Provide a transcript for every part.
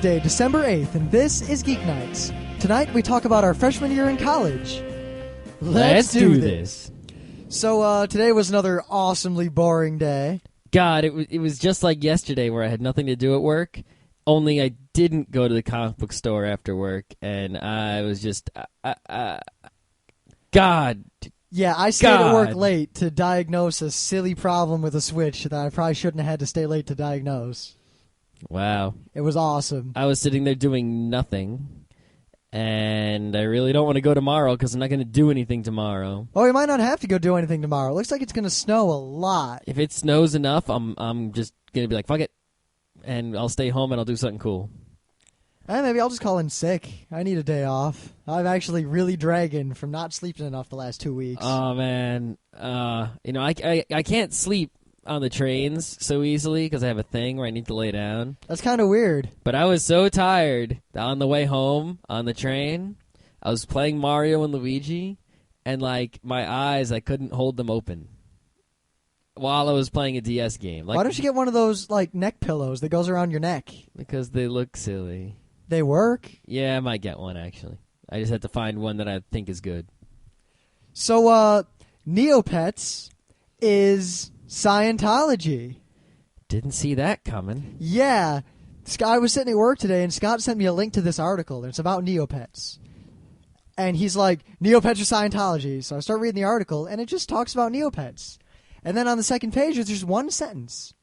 Tuesday, December 8th, and this is Geeknights. Tonight we talk about our freshman year in college. Let's do this. So today was another awesomely boring day. God, it was just like yesterday where I had nothing to do at work, only I didn't go to the comic book store after work, and I was just... God. Yeah, I stayed at work late to diagnose a silly problem with a Switch that I probably shouldn't have had to stay late to diagnose. Wow. It was awesome. I was sitting there doing nothing, and I really don't want to go tomorrow because I'm not going to do anything tomorrow. Oh, we might not have to go do anything tomorrow. It looks like it's going to snow a lot. If it snows enough, I'm just going to be like, fuck it, and I'll stay home and I'll do something cool. Maybe I'll just call in sick. I need a day off. I'm actually really dragging from not sleeping enough the last 2 weeks. Oh, man. I can't sleep on the trains so easily because I have a thing where I need to lay down. That's kind of weird. But I was so tired that on the way home on the train, I was playing Mario and Luigi, and like my eyes, I couldn't hold them open while I was playing a DS game. Like, why don't you get one of those like neck pillows that goes around your neck? Because they look silly. They work? Yeah, I might get one actually. I just have to find one that I think is good. So, NeoPets is Scientology. Didn't see that coming. Yeah. I was sitting at work today, and Scott sent me a link to this article, and it's about NeoPets. And he's like, NeoPets are Scientology. So I start reading the article, and it just talks about NeoPets. And then on the second page, there's just one sentence.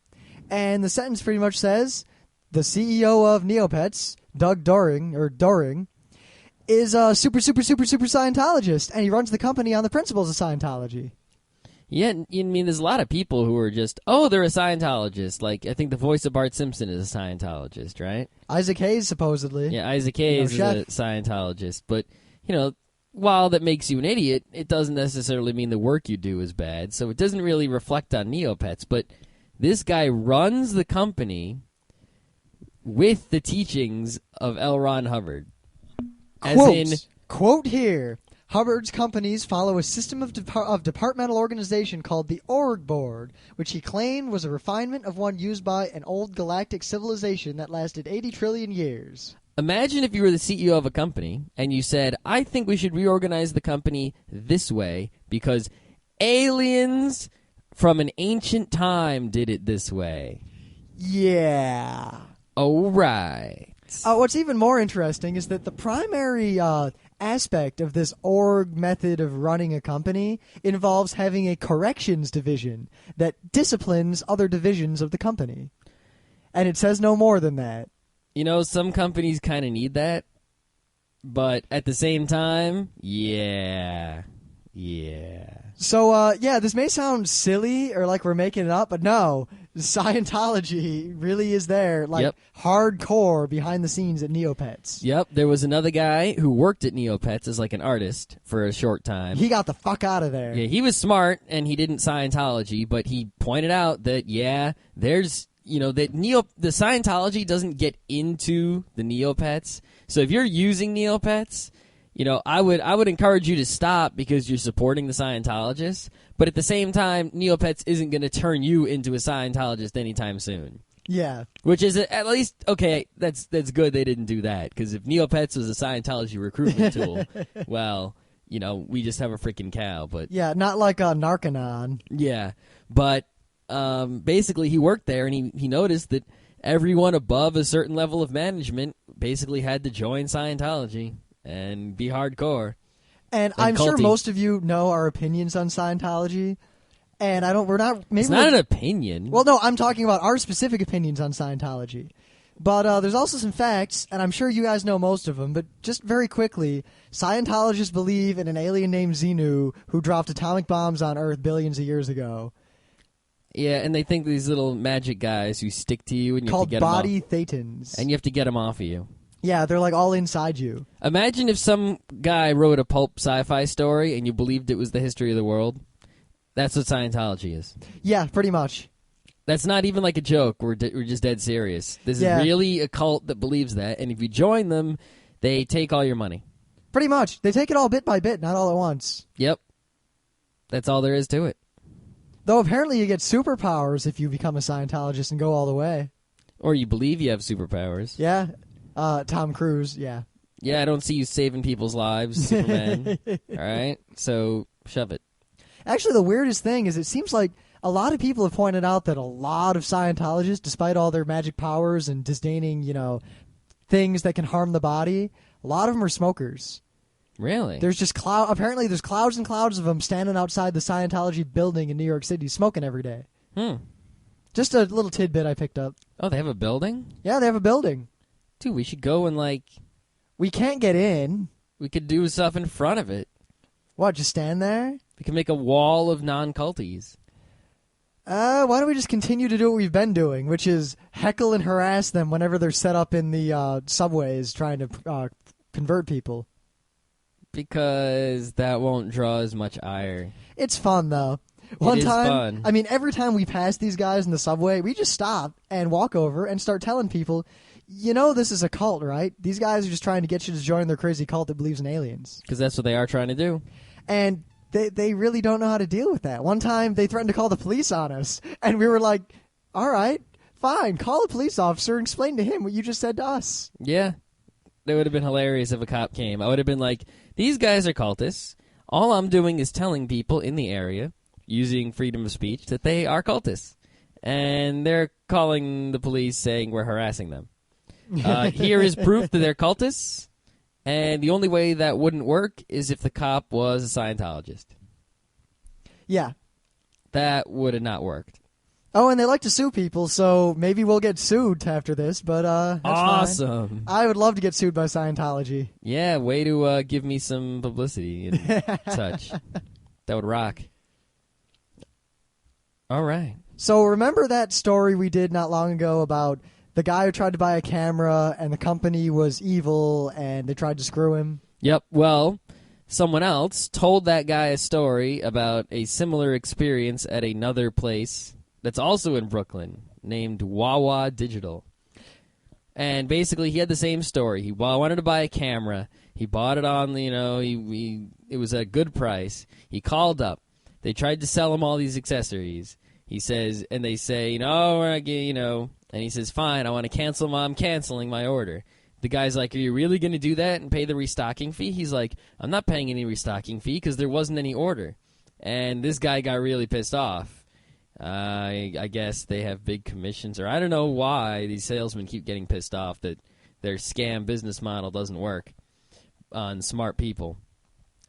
And the sentence pretty much says, the CEO of NeoPets, Doug Doring, is a super Scientologist, and he runs the company on the principles of Scientology. Yeah, I mean, there's a lot of people who are just, they're a Scientologist. Like, I think the voice of Bart Simpson is a Scientologist, right? Isaac Hayes, supposedly. Yeah, Isaac Hayes is a Scientologist. But, while that makes you an idiot, it doesn't necessarily mean the work you do is bad. So it doesn't really reflect on NeoPets. But this guy runs the company with the teachings of L. Ron Hubbard. Quote here, Hubbard's companies follow a system of departmental organization called the Org Board, which he claimed was a refinement of one used by an old galactic civilization that lasted 80 trillion years. Imagine if you were the CEO of a company and you said, I think we should reorganize the company this way because aliens from an ancient time did it this way. Yeah. Oh, right. What's even more interesting is that the primary aspect of this org method of running a company involves having a corrections division that disciplines other divisions of the company. And it says no more than that. Some companies kind of need that. But at the same time, yeah. So, this may sound silly or like we're making it up, but no, Scientology really is there, hardcore behind the scenes at NeoPets. Yep, there was another guy who worked at NeoPets as like an artist for a short time. He got the fuck out of there. Yeah, he was smart, and he didn't Scientology, but he pointed out that, there's, that the Scientology doesn't get into the NeoPets. So if you're using NeoPets, I would encourage you to stop because you're supporting the Scientologists. But at the same time, NeoPets isn't going to turn you into a Scientologist anytime soon. Yeah. Which is at least, okay, that's good they didn't do that. Because if NeoPets was a Scientology recruitment tool, well, we just have a freaking cow. But yeah, not like a Narcanon. Yeah. But basically he worked there and he noticed that everyone above a certain level of management basically had to join Scientology and be hardcore. And I'm sure most of you know our opinions on Scientology. And it's not an opinion. Well, no, I'm talking about our specific opinions on Scientology. But there's also some facts, and I'm sure you guys know most of them, but just very quickly, Scientologists believe in an alien named Xenu who dropped atomic bombs on Earth billions of years ago. Yeah, and they think these little magic guys who stick to you and you have to get them off. Called body thetans. And you have to get them off of you. Yeah, they're like all inside you. Imagine if some guy wrote a pulp sci-fi story and you believed it was the history of the world. That's what Scientology is. Yeah, pretty much. That's not even like a joke. We're just dead serious. This is really a cult that believes that, and if you join them, they take all your money. Pretty much. They take it all bit by bit, not all at once. Yep. That's all there is to it. Though apparently you get superpowers if you become a Scientologist and go all the way. Or you believe you have superpowers. Yeah. Tom Cruise, yeah. Yeah, I don't see you saving people's lives, Superman. All right? So, shove it. Actually, the weirdest thing is it seems like a lot of people have pointed out that a lot of Scientologists, despite all their magic powers and disdaining, things that can harm the body, a lot of them are smokers. Really? There's just apparently there's clouds and clouds of them standing outside the Scientology building in New York City smoking every day. Just a little tidbit I picked up. Oh, they have a building? Yeah, they have a building. Dude, we should go and, We can't get in. we could do stuff in front of it. What, just stand there? We can make a wall of non-culties. Why don't we just continue to do what we've been doing, which is heckle and harass them whenever they're set up in the subways trying to convert people. Because that won't draw as much ire. It's fun, though. It is fun. I mean, every time we pass these guys in the subway, we just stop and walk over and start telling people, this is a cult, right? These guys are just trying to get you to join their crazy cult that believes in aliens. Because that's what they are trying to do. And they really don't know how to deal with that. One time, they threatened to call the police on us, and we were like, all right, fine, call a police officer and explain to him what you just said to us. Yeah. That would have been hilarious if a cop came. I would have been like, these guys are cultists. All I'm doing is telling people in the area, using freedom of speech, that they are cultists. And they're calling the police saying we're harassing them. Here is proof that they're cultists. And the only way that wouldn't work is if the cop was a Scientologist. Yeah. That would have not worked. Oh, and they like to sue people, so maybe we'll get sued after this, but that's awesome. Fine. I would love to get sued by Scientology. Yeah, way to give me some publicity and touch. That would rock. All right. So remember that story we did not long ago about the guy who tried to buy a camera and the company was evil and they tried to screw him? Yep. Well, someone else told that guy a story about a similar experience at another place that's also in Brooklyn named Wawa Digital. And basically he had the same story. He wanted to buy a camera. He bought it on, it was a good price. He called up. They tried to sell him all these accessories. He says, and they say, and he says, fine, I want to cancel I'm canceling my order. The guy's like, are you really going to do that and pay the restocking fee? He's like, I'm not paying any restocking fee because there wasn't any order. And this guy got really pissed off. I guess they have big commissions, or I don't know why these salesmen keep getting pissed off that their scam business model doesn't work on smart people.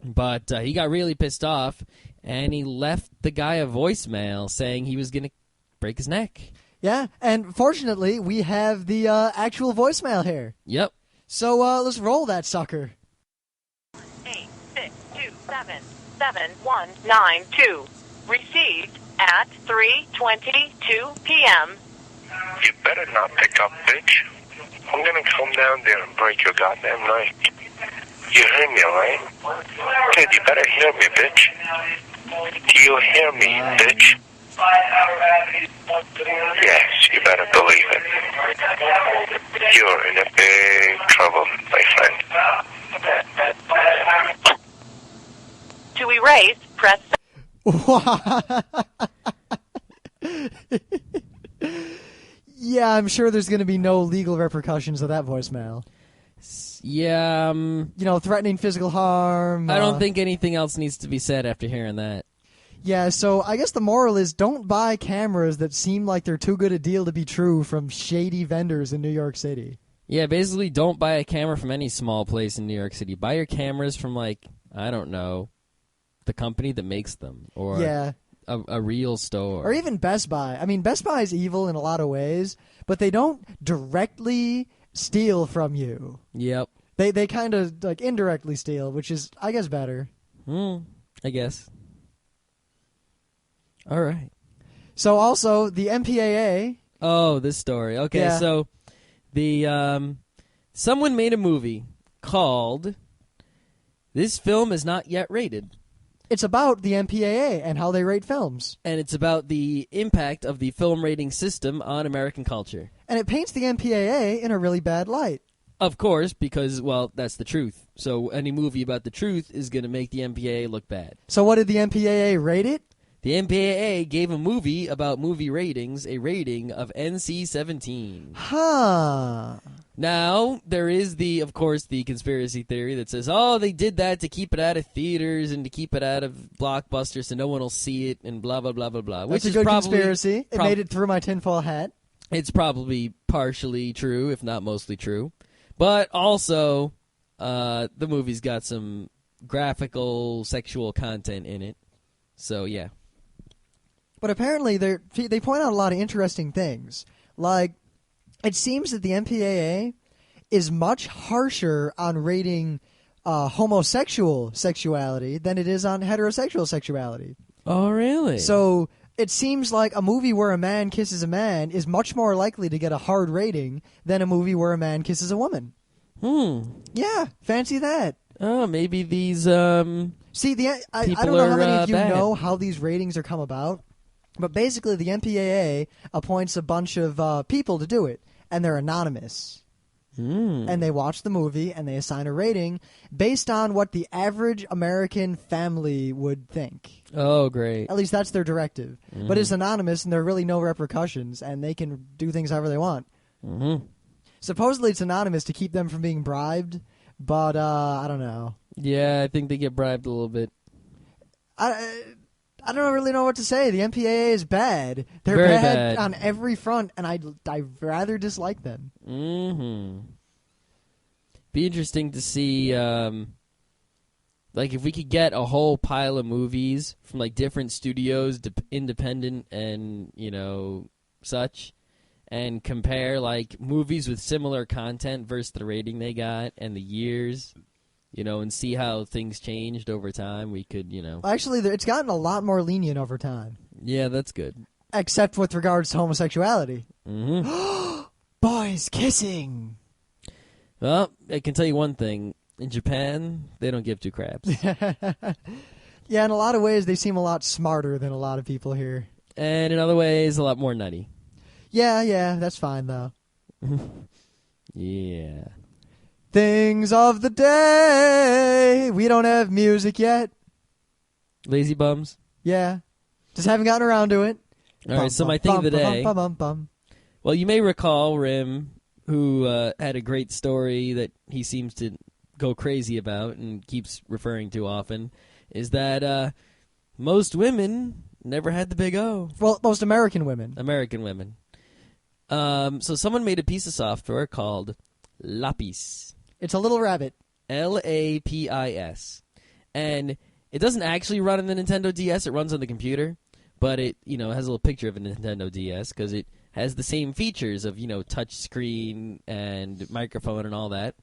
But he got really pissed off, and he left the guy a voicemail saying he was going to break his neck. Yeah, and fortunately, we have the actual voicemail here. Yep. So let's roll that sucker. 862777192. Received at 3:22 p.m. You better not pick up, bitch. I'm gonna come down there and break your goddamn neck. You hear me, right? Kid, you better hear me, bitch. Do you hear me, bitch? Yes, you better believe it. You're in a big trouble, my friend. To erase, press. Yeah, I'm sure there's going to be no legal repercussions of that voicemail. Yeah. Threatening physical harm. I don't think anything else needs to be said after hearing that. Yeah, so I guess the moral is don't buy cameras that seem like they're too good a deal to be true from shady vendors in New York City. Yeah, basically don't buy a camera from any small place in New York City. Buy your cameras from, I don't know, the company that makes them, or a real store. Or even Best Buy. I mean, Best Buy is evil in a lot of ways, but they don't directly steal from you. Yep. They kind of indirectly steal, which is, I guess, better. I guess. All right. So also, the MPAA... Oh, this story. Okay, yeah. So the someone made a movie called This Film Is Not Yet Rated. It's about the MPAA and how they rate films. And it's about the impact of the film rating system on American culture. And it paints the MPAA in a really bad light. Of course, because, that's the truth. So any movie about the truth is going to make the MPAA look bad. So what did the MPAA rate it? The MPAA gave a movie about movie ratings a rating of NC-17. Huh. Now, there is, of course, the conspiracy theory that says, oh, they did that to keep it out of theaters and to keep it out of Blockbuster so no one will see it and blah, blah, blah, blah, blah. That's a good conspiracy. It made it through my tinfoil hat. It's probably partially true, if not mostly true. But also, the movie's got some graphical sexual content in it. So, yeah. But apparently, they point out a lot of interesting things. Like, it seems that the MPAA is much harsher on rating homosexual sexuality than it is on heterosexual sexuality. Oh, really? So it seems like a movie where a man kisses a man is much more likely to get a hard rating than a movie where a man kisses a woman. Yeah, fancy that. Oh, maybe these See, I don't know how many of you know how these ratings are come about, but basically the MPAA appoints a bunch of people to do it, and they're anonymous. And they watch the movie, and they assign a rating based on what the average American family would think. Oh, great. At least that's their directive. But it's anonymous, and there are really no repercussions, and they can do things however they want. Supposedly it's anonymous to keep them from being bribed, but I don't know. Yeah, I think they get bribed a little bit. I don't really know what to say. The MPAA is bad. They're Very bad bad on every front, and I rather dislike them. Be interesting to see, like, if we could get a whole pile of movies from, like, different studios, independent and, you know, such, and compare, like, movies with similar content versus the rating they got and the years, you know, and see how things changed over time. We could, you know. Actually, it's gotten a lot more lenient over time. Yeah, that's good. Except with regards to homosexuality. Boys kissing. Well, I can tell you one thing. In Japan, they don't give two craps. Yeah, in a lot of ways, they seem a lot smarter than a lot of people here. And in other ways, a lot more nutty. Yeah, that's fine, though. Yeah. Things of the day. We don't have music yet. Lazy bums. Yeah. Just haven't gotten around to it. All right, so my thing of the day. Bum. Well, you may recall Rim, who had a great story that he seems to go crazy about and keeps referring to often, is that most women never had the big O. Well, most American women. American women. So someone made a piece of software called Lapis. It's a little rabbit. Lapis. And it doesn't actually run on the Nintendo DS. It runs on the computer. But it, you know, has a little picture of a Nintendo DS because it has the same features of, you know, touch screen and microphone and all that.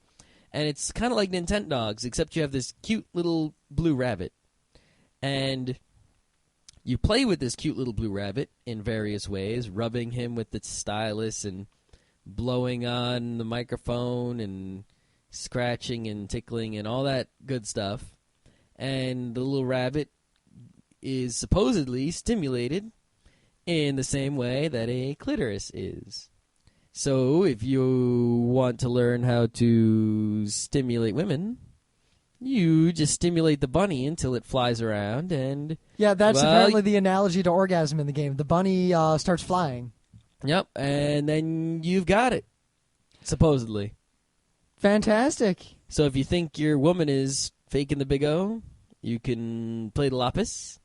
And it's kind of like Nintendogs, except you have this cute little blue rabbit. And you play with this cute little blue rabbit in various ways, rubbing him with the stylus and blowing on the microphone and scratching and tickling and all that good stuff. And the little rabbit is supposedly stimulated in the same way that a clitoris is. So if you want to learn how to stimulate women, you just stimulate the bunny until it flies around and... Yeah, that's apparently the analogy to orgasm in the game. The bunny starts flying. Yep, and then you've got it, supposedly. Fantastic. So if you think your woman is faking the big O, you can play the Lapis.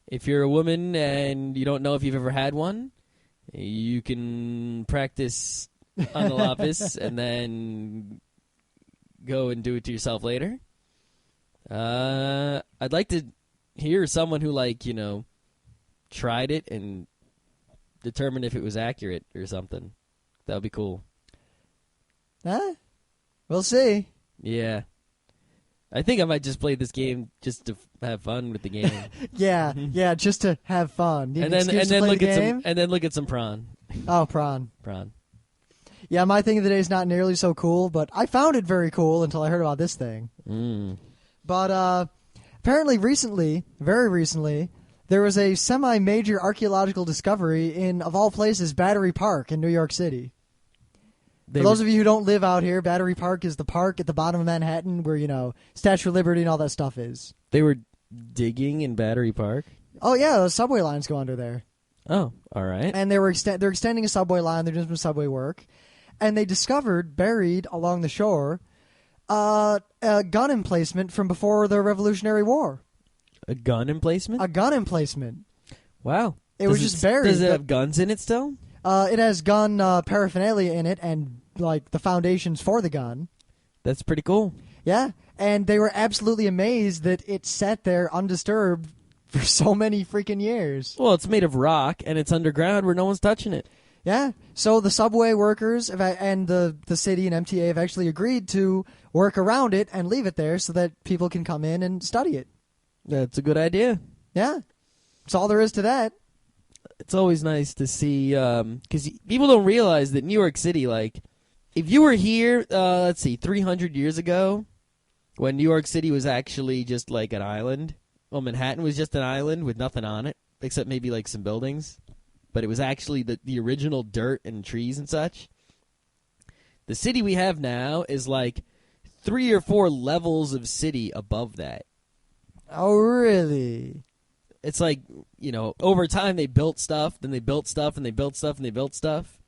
If you're a woman and you don't know if you've ever had one, you can practice on the Lapis and then go and do it to yourself later. I'd like to hear someone who, like, you know, tried it and determined if it was accurate or something. That would be cool. Huh? We'll see. Yeah. I think I might just play this game just to have fun with the game. yeah, just to have fun. And then look at some prawn. Oh, prawn. Prawn. Yeah, my thing of the day is not nearly so cool, but I found it very cool until I heard about this thing. But apparently recently, very recently, there was a semi-major archaeological discovery in, of all places, Battery Park in New York City. For those of you who don't live out here, Battery Park is the park at the bottom of Manhattan where, you know, Statue of Liberty and all that stuff is. They were digging in Battery Park? Oh yeah, those subway lines go under there. Oh, all right. And they're extending a subway line. They're doing some subway work, and they discovered buried along the shore a gun emplacement from before the Revolutionary War. A gun emplacement? A gun emplacement. Wow. It was just buried. Does it have guns in it still? It has gun paraphernalia in it and like the foundations for the gun. That's pretty cool. Yeah, and they were absolutely amazed that it sat there undisturbed for so many freaking years. Well, it's made of rock, and it's underground where no one's touching it. Yeah, so the subway workers and the city and MTA have actually agreed to work around it and leave it there so that people can come in and study it. That's a good idea. Yeah, that's all there is to that. It's always nice to see, because people don't realize that New York City, like, if you were here, 300 years ago, when New York City was actually just like an island, well, Manhattan was just an island with nothing on it, except maybe like some buildings. But it was actually the original dirt and trees and such. The city we have now is like 3 or 4 levels of city above that. Oh, really? It's like, over time they built stuff, then they built stuff, and they built stuff, and they built stuff.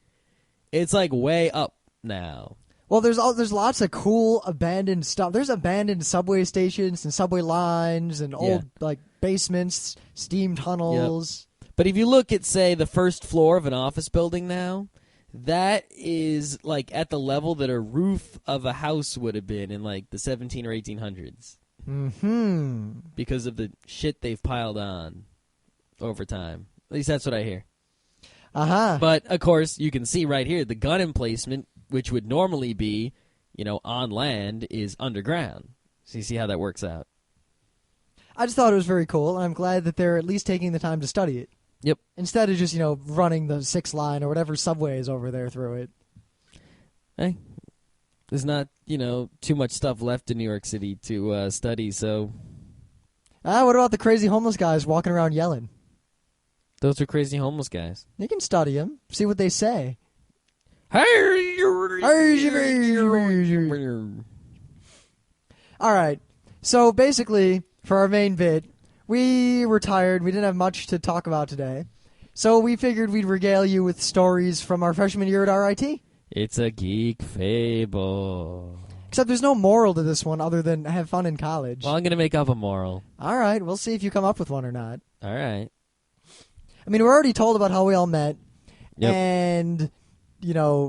It's like way up now. Well, there's lots of cool abandoned stuff. There's abandoned subway stations and subway lines and old like basements, steam tunnels. Yep. But if you look at, say, the first floor of an office building now, that is like at the level that a roof of a house would have been in like the 17 or 1800s. Mm-hmm. Because of the shit they've piled on over time. At least that's what I hear. Uh-huh. But, of course, you can see right here, the gun emplacement, which would normally be, on land, is underground. So you see how that works out. I just thought it was very cool, and I'm glad that they're at least taking the time to study it. Yep. Instead of just, running the 6 line or whatever subway is over there through it. Hey, there's not, too much stuff left in New York City to study, so... What about the crazy homeless guys walking around yelling? Those are crazy homeless guys. You can study them, see what they say. All right, so basically, for our main bit, we were tired. We didn't have much to talk about today. So we figured we'd regale you with stories from our freshman year at RIT. It's a geek fable. Except there's no moral to this one other than have fun in college. Well, I'm going to make up a moral. All right, we'll see if you come up with one or not. All right. I mean, we're already told about how we all met. Yep. And,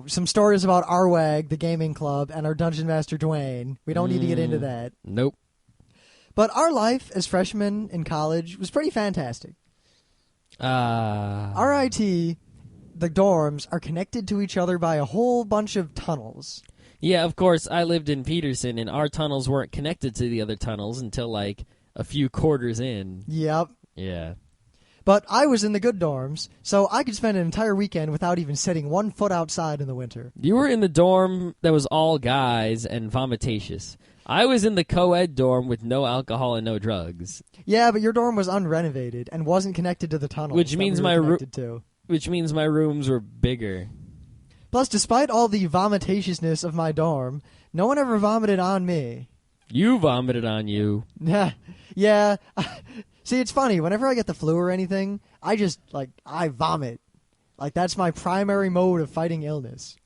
some stories about RWAG, the gaming club, and our Dungeon Master Dwayne. We don't need to get into that. Nope. But our life as freshmen in college was pretty fantastic. RIT, the dorms, are connected to each other by a whole bunch of tunnels. Yeah, of course, I lived in Peterson, and our tunnels weren't connected to the other tunnels until, like, a few quarters in. Yep. Yeah. But I was in the good dorms, so I could spend an entire weekend without even setting one foot outside in the winter. You were in the dorm that was all guys and vomitacious. I was in the co-ed dorm with no alcohol and no drugs. Yeah, but your dorm was unrenovated and wasn't connected to the tunnels. Which means my rooms were bigger. Plus, despite all the vomitatiousness of my dorm, no one ever vomited on me. You vomited on you. Yeah. See, it's funny. Whenever I get the flu or anything, I vomit. Like, that's my primary mode of fighting illness.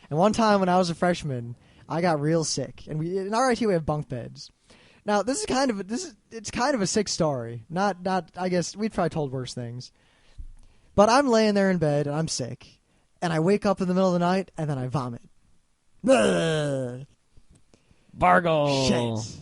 And one time when I was a freshman, I got real sick. And in RIT, we have bunk beds. Now, it's kind of a sick story. Not. I guess we've probably told worse things. But I'm laying there in bed, and I'm sick. And I wake up in the middle of the night, and then I vomit. Bargle. Shit.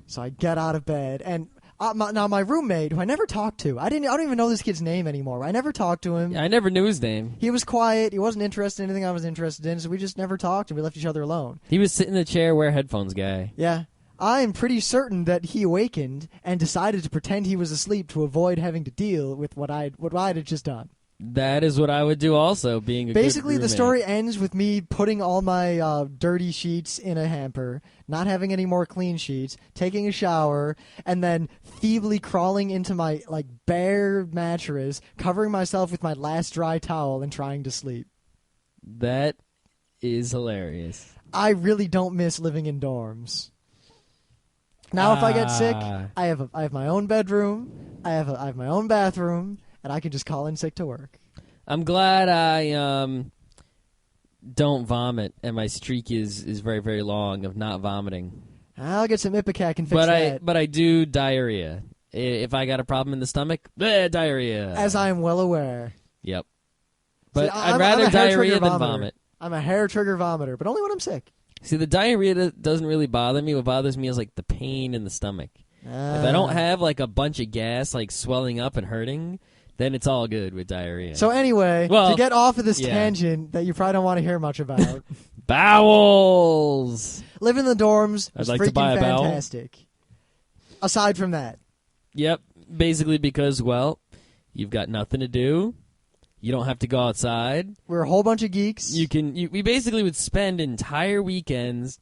So I get out of bed, and now my roommate, who I never talked to, I don't even know this kid's name anymore. I never talked to him. Yeah, I never knew his name. He was quiet. He wasn't interested in anything I was interested in, so we just never talked, and we left each other alone. He was sitting in the chair, wear headphones guy. Yeah. I'm pretty certain that he awakened and decided to pretend he was asleep to avoid having to deal with what I had just done. That is what I would do also, being a Basically, good the story ends with me putting all my dirty sheets in a hamper, not having any more clean sheets, taking a shower, and then feebly crawling into my bare mattress, covering myself with my last dry towel and trying to sleep. That is hilarious. I really don't miss living in dorms. Now, if I get sick, I have my own bedroom. I have my own bathroom, and I can just call in sick to work. I'm glad I don't vomit, and my streak is very, very long of not vomiting. I'll get some Ipecac and fix that. But I do diarrhea. If I got a problem in the stomach, diarrhea. As I am well aware. Yep. But See, I'd I'm rather a hair diarrhea trigger than vomiter. vomit. I'm a hair trigger vomiter, but only when I'm sick. See, the diarrhea doesn't really bother me. What bothers me is like the pain in the stomach. If I don't have like a bunch of gas like swelling up and hurting, then it's all good with diarrhea. So anyway, Well, to get off of this yeah. tangent that you probably don't want to hear much about, bowels. living in the dorms I'd was like to freaking buy a bowel. fantastic. Aside from that. Yep. Basically because, well, you've got nothing to do. You don't have to go outside. We're a whole bunch of geeks. We basically would spend entire weekends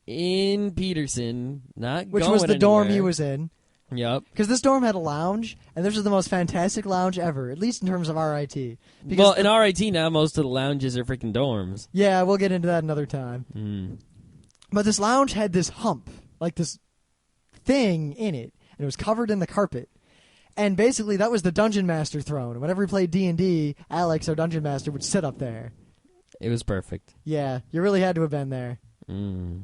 in Peterson, not which going was the dorm anywhere. he was in. Yep. Because this dorm had a lounge, and this was the most fantastic lounge ever, at least in terms of RIT. Because Well, in RIT now, most of the lounges are freaking dorms. yeah, we'll get into that another time. But this lounge had this hump, like this thing in it, and it was covered in the carpet. And basically, that was the Dungeon Master throne. Whenever we played D&D, Alex, our Dungeon Master, would sit up there. It was perfect. Yeah, you really had to have been there. Mm.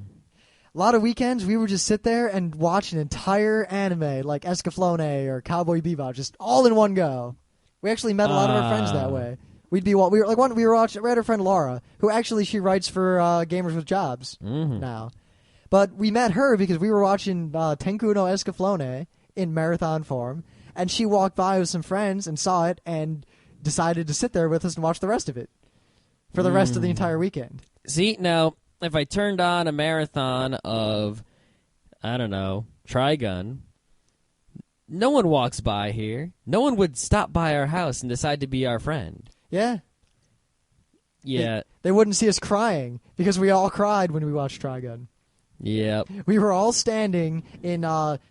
A lot of weekends, we would just sit there and watch an entire anime, like Escaflowne or Cowboy Bebop, just all in one go. We actually met a lot of our friends that way. We were watching. We had our friend Laura, who actually she writes for Gamers with Jobs now. But we met her because we were watching Tenku no Escaflowne in marathon form, and she walked by with some friends and saw it and decided to sit there with us and watch the rest of it for the rest of the entire weekend. See, now, if I turned on a marathon of, I don't know, Trigun, no one walks by here. No one would stop by our house and decide to be our friend. Yeah. Yeah. They wouldn't see us crying because we all cried when we watched Trigun. Yep. We were all standing in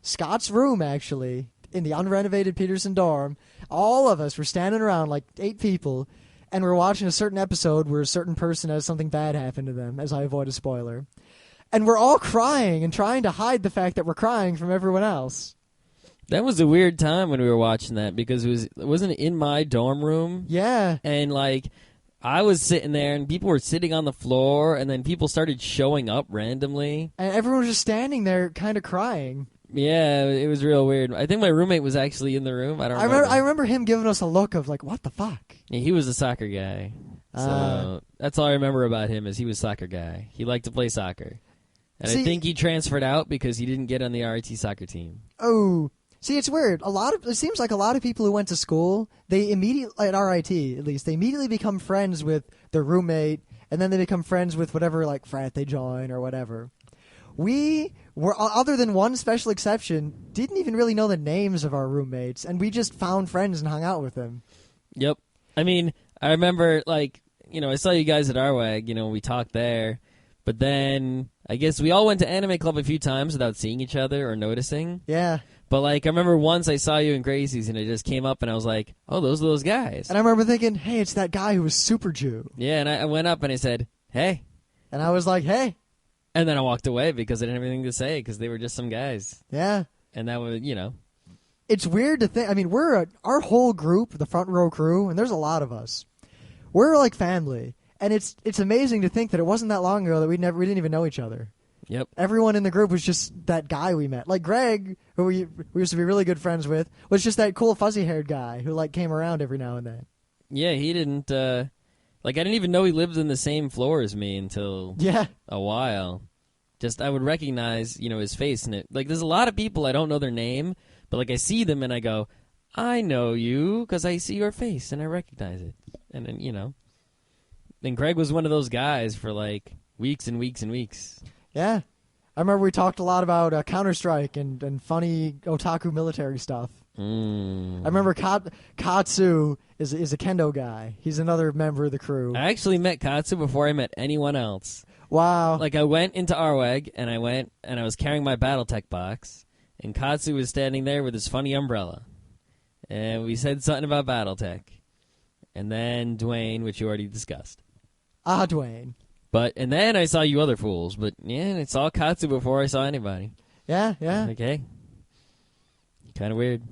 Scott's room, actually, in the unrenovated Peterson dorm. All of us were standing around like 8 people, and we're watching a certain episode where a certain person has something bad happen to them, as I avoid a spoiler. And we're all crying and trying to hide the fact that we're crying from everyone else. That was a weird time when we were watching that because it wasn't in my dorm room. Yeah. And like I was sitting there and people were sitting on the floor and then people started showing up randomly. And everyone was just standing there kind of crying. Yeah, it was real weird. I think my roommate was actually in the room. I remember him giving us a look of like, what the fuck? Yeah, he was a soccer guy. So that's all I remember about him is he was a soccer guy. He liked to play soccer. And I think he transferred out because he didn't get on the RIT soccer team. Oh, see, it's weird. It seems like a lot of people who went to school, they immediately, at RIT at least, they immediately become friends with their roommate, and then they become friends with whatever like frat they join or whatever. We were, other than one special exception, didn't even really know the names of our roommates, and we just found friends and hung out with them. Yep. I mean, I remember, like, you know, I saw you guys at RWAG, you know, we talked there, but then I guess we all went to Anime Club a few times without seeing each other or noticing. Yeah. But, like, I remember once I saw you in Gracie's, and it just came up, and I was like, oh, those are those guys. And I remember thinking, hey, it's that guy who was Super Jew. Yeah, and I went up and I said, hey. And I was like, hey. And then I walked away because I didn't have anything to say because they were just some guys. Yeah. And that was, you know. It's weird to think. I mean, our whole group, the front row crew, and there's a lot of us. We're like family. And it's amazing to think that it wasn't that long ago that we didn't even know each other. Yep. Everyone in the group was just that guy we met. Like Greg, who we used to be really good friends with, was just that cool fuzzy-haired guy who like came around every now and then. Yeah, he didn't, I didn't even know he lived in the same floor as me until a while. Just, I would recognize, you know, his face. And there's a lot of people I don't know their name, but, like, I see them and I go, I know you because I see your face and I recognize it. And then, you know. And Greg was one of those guys for, like, weeks and weeks and weeks. Yeah. I remember we talked a lot about Counter-Strike and funny otaku military stuff. I remember Katsu is a kendo guy. He's another member of the crew. I actually met Katsu before I met anyone else. Wow. Like, I went into RWAG, and I was carrying my Battletech box, and Katsu was standing there with his funny umbrella. And we said something about Battletech. And then Dwayne, which you already discussed. Dwayne. And then I saw you other fools. But, yeah, I saw Katsu before I saw anybody. Yeah. Okay. Kind of weird.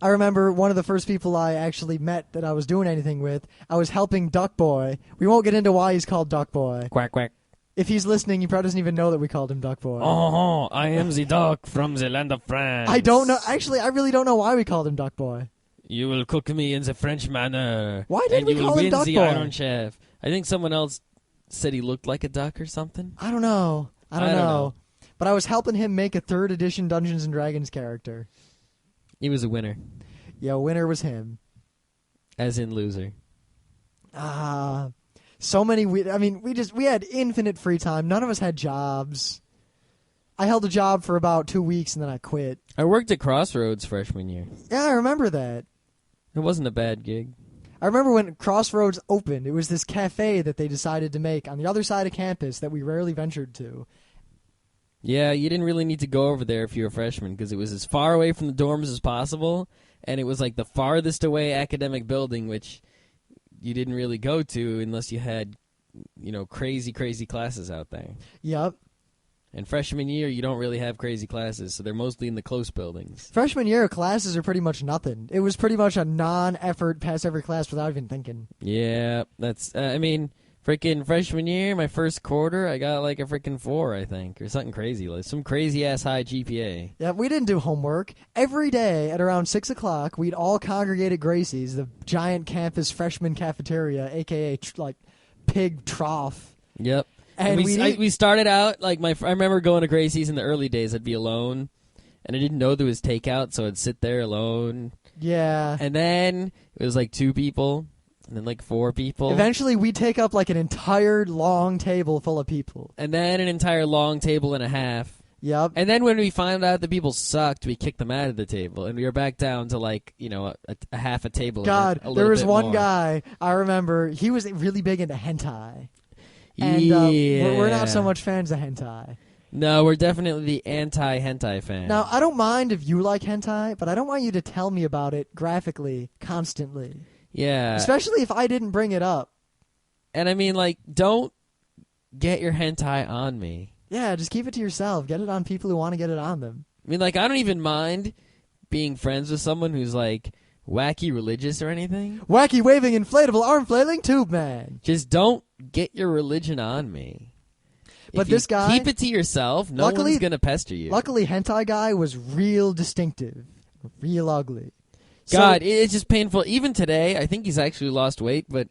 I remember one of the first people I actually met that I was doing anything with, I was helping Duck Boy. We won't get into why he's called Duck Boy. Quack, quack. If he's listening, he probably doesn't even know that we called him Duck Boy. Oh, I am the duck from the land of France. I don't know. Actually, I really don't know why we called him Duck Boy. You will cook me in the French manner. Why did we call him Duck Boy? And you will win the Iron Chef. I think someone else said he looked like a duck or something. I don't know. I don't know. But I was helping him make a 3rd edition Dungeons & Dragons character. He was a winner. Yeah, winner was him. As in loser. So many. We had infinite free time. None of us had jobs. I held a job for about 2 weeks and then I quit. I worked at Crossroads freshman year. Yeah, I remember that. It wasn't a bad gig. I remember when Crossroads opened, it was this cafe that they decided to make on the other side of campus that we rarely ventured to. Yeah, you didn't really need to go over there if you were a freshman because it was as far away from the dorms as possible, and it was like the farthest away academic building, which you didn't really go to unless you had, crazy, crazy classes out there. Yep. And freshman year, you don't really have crazy classes, so they're mostly in the close buildings. Freshman year, classes are pretty much nothing. It was pretty much a non-effort, pass every class without even thinking. Yeah, that's, freaking freshman year, my first quarter, I got like a freaking 4, I think, or something crazy, like some crazy-ass high GPA. Yeah, we didn't do homework. Every day at around 6 o'clock, we'd all congregate at Gracie's, the giant campus freshman cafeteria, a.k.a. pig trough. Yep. And we started out, like, I remember going to Gracie's in the early days. I'd be alone, and I didn't know there was takeout, so I'd sit there alone. Yeah. And then it was like 2 people, and then like 4 people. Eventually, we'd take up like an entire long table full of people. And then an entire long table and a half. Yep. And then when we found out that people sucked, we kicked them out of the table, and we were back down to like, a half a table. God, a there was one more. guy, I remember, he was really big into hentai. And yeah. we're not so much fans of hentai. No, we're definitely the anti-hentai fan. Now, I don't mind if you like hentai, but I don't want you to tell me about it graphically, constantly. Yeah. Especially if I didn't bring it up. And I mean, like, don't get your hentai on me. Yeah, just keep it to yourself. Get it on people who want to get it on them. I mean, like, I don't even mind being friends with someone who's, like, wacky religious or anything. Wacky waving inflatable arm flailing tube man. Just don't get your religion on me. But if this you guy, keep it to yourself. No luckily, one's gonna pester you. Luckily, hentai guy was real distinctive, real ugly. God, it's just painful. Even today, I think he's actually lost weight. But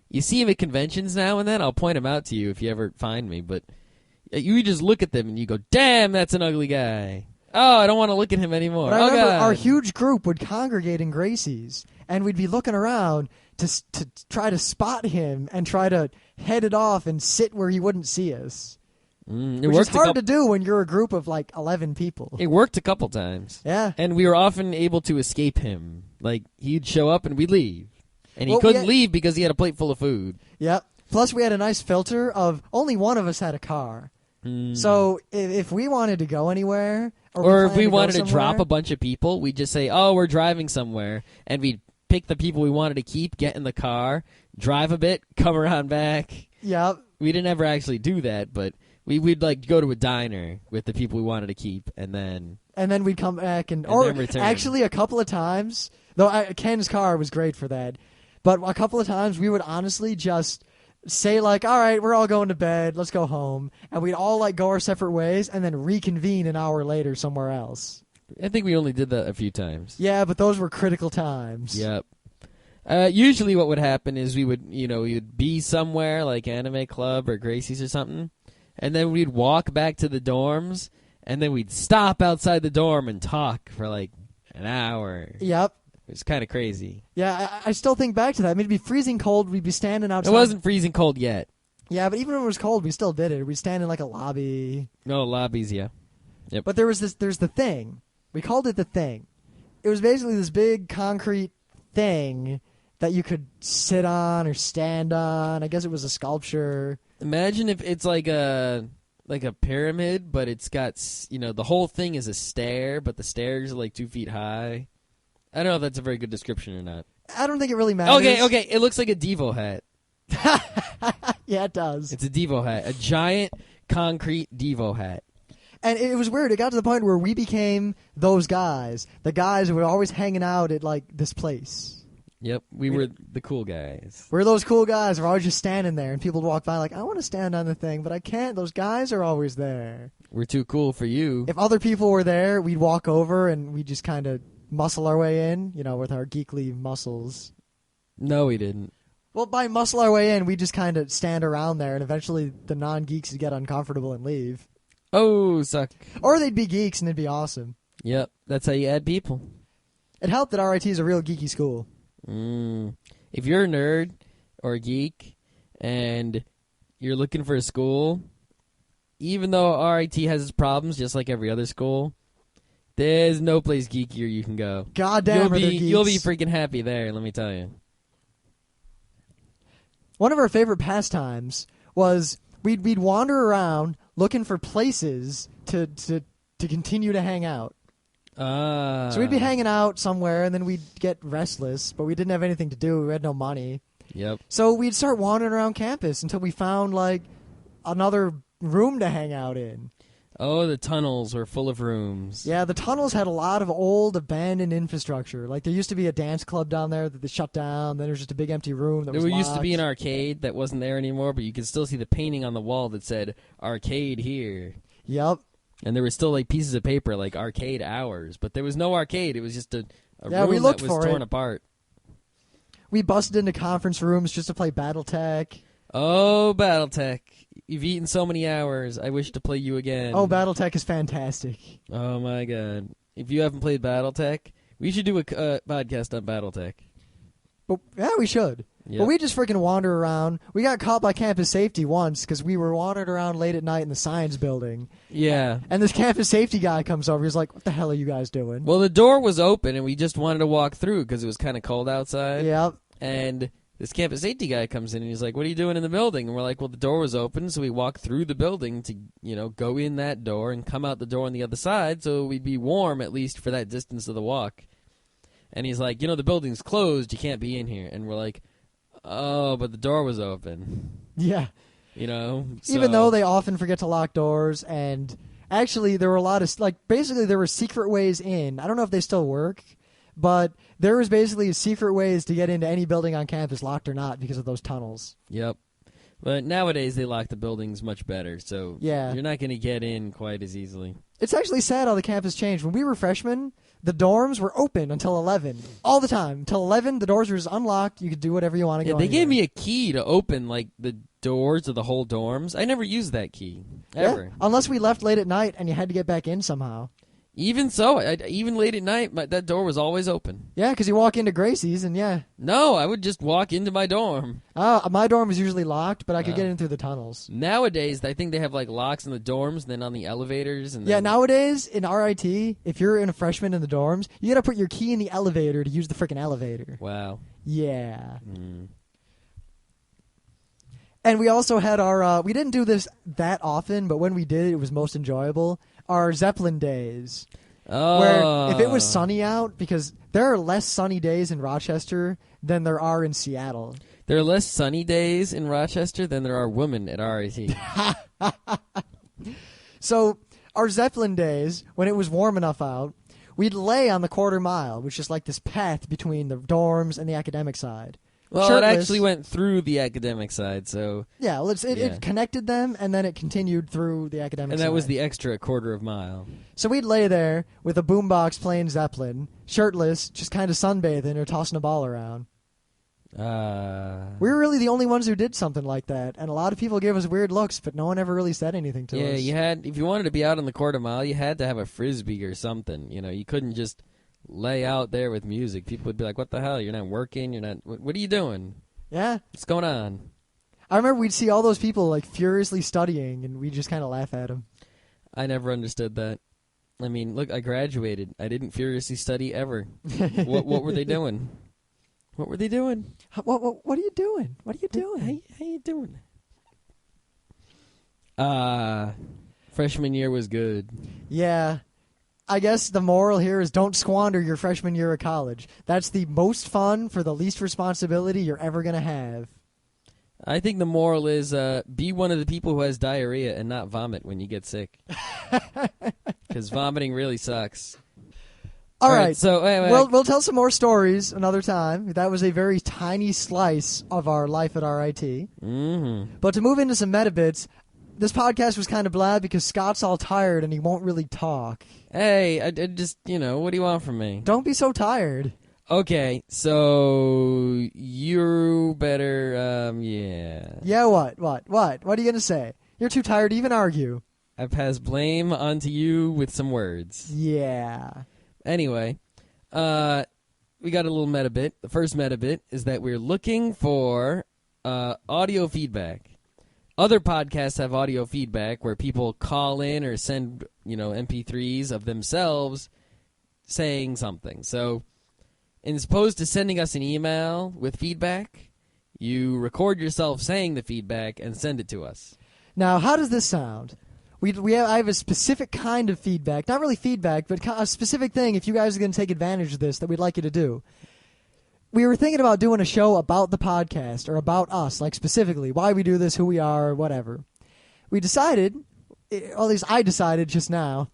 you see him at conventions now and then. I'll point him out to you if you ever find me. But you just look at them and you go, "Damn, that's an ugly guy." Oh, I don't want to look at him anymore. But I remember God. our huge group would congregate in Gracie's, and we'd be looking around to try to spot him and try to head it off and sit where he wouldn't see us. Which is hard to do when you're a group of like 11 people. It worked a couple times. Yeah. And we were often able to escape him. Like, he'd show up and we'd leave. And he couldn't leave because he had a plate full of food. Yep. Plus, we had a nice filter of only one of us had a car. So if we wanted to go anywhere, or if we wanted to somewhere, drop a bunch of people, we'd just say, "Oh, we're driving somewhere," and we'd pick the people we wanted to keep, get in the car, drive a bit, come around back. Yep. We didn't ever actually do that, but we'd like go to a diner with the people we wanted to keep, and then we'd come back and then return. Actually, a couple of times, though Ken's car was great for that, but a couple of times we would honestly just say like, all right, we're all going to bed, let's go home, and we'd all like go our separate ways and then reconvene an hour later somewhere else. I think we only did that a few times. Yeah, but those were critical times. Yep. Usually what would happen is we would be somewhere like Anime Club or Gracie's or something, and then we'd walk back to the dorms, and then we'd stop outside the dorm and talk for like an hour. Yep. It was kind of crazy. Yeah, I still think back to that. I mean, it'd be freezing cold. We'd be standing outside. It wasn't freezing cold yet. Yeah, but even when it was cold, we still did it. We'd stand in like a lobby. No, lobbies, yeah. Yep. But there's the thing. We called it the thing. It was basically this big concrete thing that you could sit on or stand on. I guess it was a sculpture. Imagine if it's like a pyramid, but it's got, the whole thing is a stair, but the stairs are like 2 feet high. I don't know if that's a very good description or not. I don't think it really matters. Okay. It looks like a Devo hat. Yeah, it does. It's a Devo hat. A giant concrete Devo hat. And it was weird. It got to the point where we became those guys. The guys who were always hanging out at, like, this place. Yep, we were the cool guys. We're those cool guys. We're always just standing there, and people would walk by like, I want to stand on the thing, but I can't. Those guys are always there. We're too cool for you. If other people were there, we'd walk over, and we'd just kind of muscle our way in, with our geekly muscles. No, we didn't. Well, by muscle our way in, we just kind of stand around there, and eventually the non-geeks would get uncomfortable and leave. Oh, suck. Or they'd be geeks, and it'd be awesome. Yep, that's how you add people. It helped that RIT is a real geeky school. If you're a nerd or a geek and you're looking for a school, even though RIT has its problems just like every other school, there's no place geekier you can go. Goddamn, you'll be freaking happy there, let me tell you. One of our favorite pastimes was we'd wander around looking for places to continue to hang out. So we'd be hanging out somewhere, and then we'd get restless, but we didn't have anything to do. We had no money. Yep. So we'd start wandering around campus until we found, like, another room to hang out in. Oh, the tunnels were full of rooms. Yeah, the tunnels had a lot of old, abandoned infrastructure. Like, there used to be a dance club down there that they shut down. Then there was just a big empty room that was There locked. used to be an arcade that wasn't there anymore, but you could still see the painting on the wall that said, arcade here. Yep. And there were still, like, pieces of paper, like, arcade hours. But there was no arcade. It was just a Yeah, we room looked that was for torn it. apart. We busted into conference rooms just to play BattleTech. Oh, BattleTech. You've eaten so many hours. I wish to play you again. Oh, BattleTech is fantastic. Oh, my God. If you haven't played BattleTech, we should do a podcast on BattleTech. But, yeah, we should. Yep. But we just freaking wander around. We got caught by campus safety once because we were wandering around late at night in the science building. Yeah. And this campus safety guy comes over. He's like, what the hell are you guys doing? Well, the door was open, and we just wanted to walk through because it was kind of cold outside. Yep. And this campus safety guy comes in, and he's like, what are you doing in the building? And we're like, well, the door was open, so we walked through the building to, go in that door and come out the door on the other side so we'd be warm at least for that distance of the walk. And he's like, the building's closed. You can't be in here. And we're like, oh, but the door was open. Yeah. So. Even though they often forget to lock doors, and actually there were a lot of, basically there were secret ways in. I don't know if they still work, but there was basically secret ways to get into any building on campus, locked or not, because of those tunnels. Yep. But nowadays they lock the buildings much better, so yeah. You're not going to get in quite as easily. It's actually sad how the campus changed. When we were freshmen, the dorms were open until 11. All the time. Until 11, the doors were just unlocked. You could do whatever you want to go They gave anywhere. me a key to open, the doors of the whole dorms. I never used that key. Ever. Yeah, unless we left late at night and you had to get back in somehow. Even so, even late at night, that door was always open. Yeah, because you walk into Gracie's and yeah. No, I would just walk into my dorm. My dorm was usually locked, but I could get in through the tunnels. Nowadays, I think they have locks in the dorms and then on the elevators. And yeah, nowadays in RIT, if you're a freshman in the dorms, you got to put your key in the elevator to use the freaking elevator. Wow. Yeah. And we also had our, we didn't do this that often, but when we did, it was most enjoyable. Our Zeppelin Days. Oh. Where if it was sunny out, because there are less sunny days in Rochester than there are in Seattle. There are less sunny days in Rochester than there are women at RIT. So our Zeppelin Days, when it was warm enough out, we'd lay on the quarter mile, which is like this path between the dorms and the academic side. Well, Shirtless. it actually went through the academic side, so... Yeah, well, it connected them, and then it continued through the academic side. And that was the extra quarter of mile. So we'd lay there with a boombox playing Zeppelin, shirtless, just kind of sunbathing or tossing a ball around. We were really the only ones who did something like that, and a lot of people gave us weird looks, but no one ever really said anything to us. Yeah, if you wanted to be out on the quarter mile, you had to have a Frisbee or something. You couldn't just... lay out there with music. People would be like, what the hell? You're not working? You're not... What are you doing? Yeah. What's going on? I remember we'd see all those people, furiously studying, and we'd just kind of laugh at them. I never understood that. I mean, look, I graduated. I didn't furiously study ever. What were they doing? What were they doing? What are you doing? What are you doing? How you doing? Freshman year was good. Yeah. I guess the moral here is don't squander your freshman year of college. That's the most fun for the least responsibility you're ever going to have. I think the moral is be one of the people who has diarrhea and not vomit when you get sick. Because vomiting really sucks. All right. So wait. We'll tell some more stories another time. That was a very tiny slice of our life at RIT. Mm-hmm. But to move into some meta bits, this podcast was kind of blah because Scott's all tired and he won't really talk. Hey, I just, what do you want from me? Don't be so tired. Okay, so you better, yeah. Yeah, what? What are you going to say? You're too tired to even argue. I pass blame onto you with some words. Yeah. Anyway, we got a little meta bit. The first meta bit is that we're looking for audio feedback. Other podcasts have audio feedback where people call in or send, MP3s of themselves saying something. So, as opposed to sending us an email with feedback, you record yourself saying the feedback and send it to us. Now, how does this sound? I have a specific kind of feedback. Not really feedback, but a specific thing, if you guys are going to take advantage of this, that we'd like you to do. We were thinking about doing a show about the podcast, or about us, like specifically, why we do this, who we are, whatever. We decided, or at least I decided just now,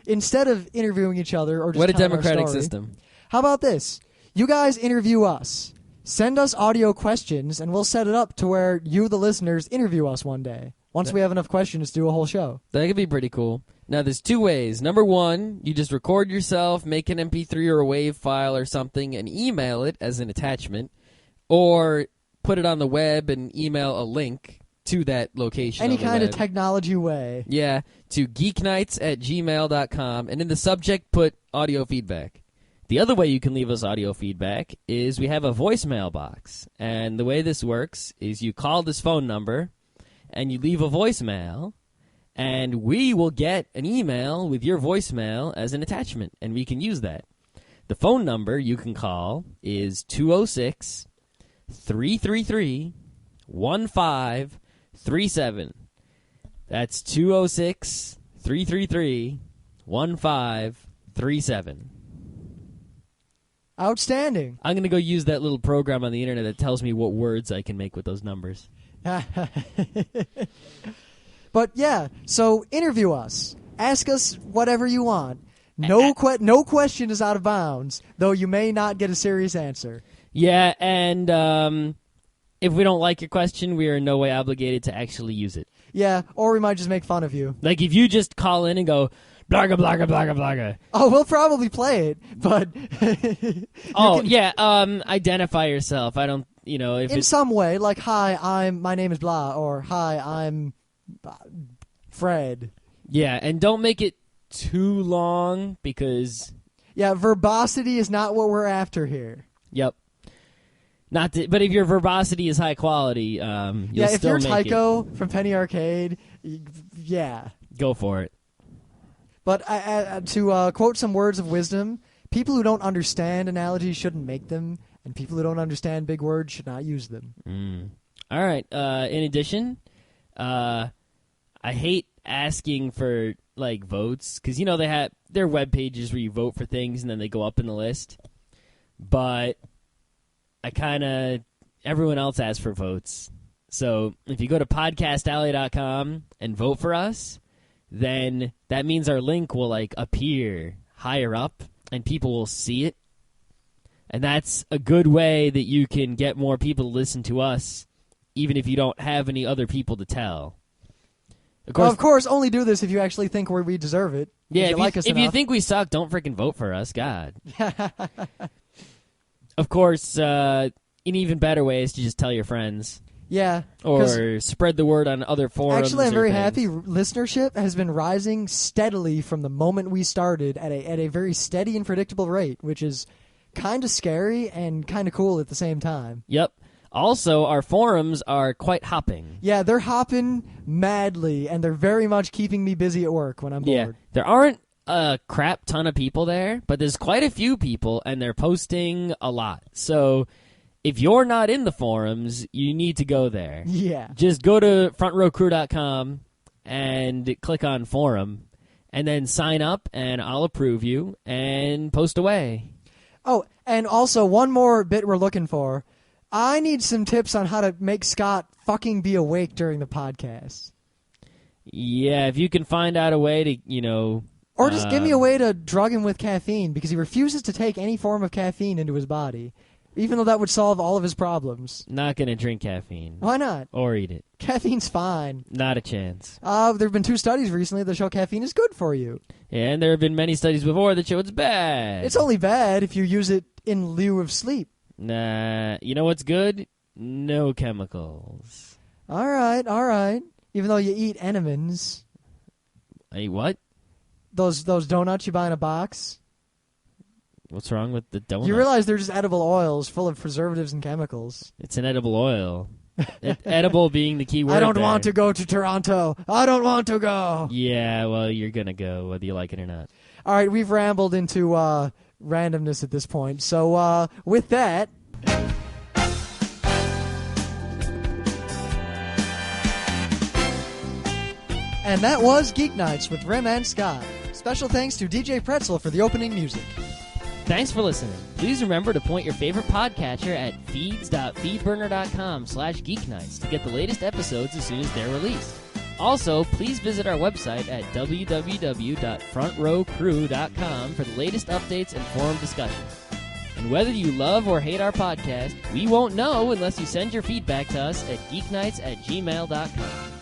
instead of interviewing each other or just what a telling our democratic story, system. How about this? You guys interview us. Send us audio questions, and we'll set it up to where you, the listeners, interview us one day. Once we have enough questions to do a whole show. That could be pretty cool. Now, there's two ways. Number one, you just record yourself, make an MP3 or a WAV file or something, and email it as an attachment. Or put it on the web and email a link to that location. Any on the kind web. of technology way. Yeah, to geeknights@gmail.com. And in the subject, put audio feedback. The other way you can leave us audio feedback is we have a voicemail box. And the way this works is you call this phone number and you leave a voicemail, and we will get an email with your voicemail as an attachment, and we can use that. The phone number you can call is 206-333-1537. That's 206-333-1537. Outstanding. I'm going to go use that little program on the internet that tells me what words I can make with those numbers. But yeah, so interview us. Ask us whatever you want. No question is out of bounds, though you may not get a serious answer. Yeah, and if we don't like your question, we are in no way obligated to actually use it. Yeah, or we might just make fun of you. Like if you just call in and go, blaga, blaga, blaga, blaga. Oh, we'll probably play it, but... identify yourself. I don't, if in some way, like, hi, my name is blah, or hi, I'm Fred. Yeah, and don't make it too long because... Yeah, verbosity is not what we're after here. Yep. But if your verbosity is high quality, you'll if still you're make Tycho from Penny Arcade, yeah. Go for it. But to quote some words of wisdom, people who don't understand analogies shouldn't make them, and people who don't understand big words should not use them. All right. In addition, I hate asking for votes because they have their web pages where you vote for things and then they go up in the list. But everyone else asks for votes. So if you go to podcastalley.com and vote for us, then that means our link will appear higher up and people will see it. And that's a good way that you can get more people to listen to us, even if you don't have any other people to tell. Of course, only do this if you actually think we deserve it. Yeah, if you think we suck, don't freaking vote for us. God. Of course, an even better way is to just tell your friends. Yeah. Or spread the word on other forums. Actually, I'm very happy. Listenership has been rising steadily from the moment we started at a very steady and predictable rate, which is kind of scary and kind of cool at the same time. Yep. Also, our forums are quite hopping. Yeah, they're hopping madly, and they're very much keeping me busy at work when I'm bored. Yeah. There aren't a crap ton of people there, but there's quite a few people, and they're posting a lot. So if you're not in the forums, you need to go there. Yeah. Just go to frontrowcrew.com and click on forum, and then sign up, and I'll approve you, and post away. Oh, and also one more bit we're looking for. I need some tips on how to make Scott fucking be awake during the podcast. Yeah, if you can find out a way to, Or just give me a way to drug him with caffeine, because he refuses to take any form of caffeine into his body, even though that would solve all of his problems. Not going to drink caffeine. Why not? Or eat it. Caffeine's fine. Not a chance. There have been 2 studies recently that show caffeine is good for you. And there have been many studies before that show it's bad. It's only bad if you use it in lieu of sleep. Nah, you know what's good? No chemicals. All right. Even though you eat Enemans. Hey, what? Those donuts you buy in a box. What's wrong with the donut? You realize they're just edible oils full of preservatives and chemicals. It's an edible oil. Edible being the key word. I don't there. want to go to Toronto. I don't want to go. Yeah, well, you're going to go, whether you like it or not. All right, we've rambled into randomness at this point. So with that... And that was Geeknights with Rim and Scott. Special thanks to DJ Pretzel for the opening music. Thanks for listening. Please remember to point your favorite podcatcher at feeds.feedburner.com/geeknights to get the latest episodes as soon as they're released. Also, please visit our website at www.frontrowcrew.com for the latest updates and forum discussions. And whether you love or hate our podcast, we won't know unless you send your feedback to us at geeknights@gmail.com.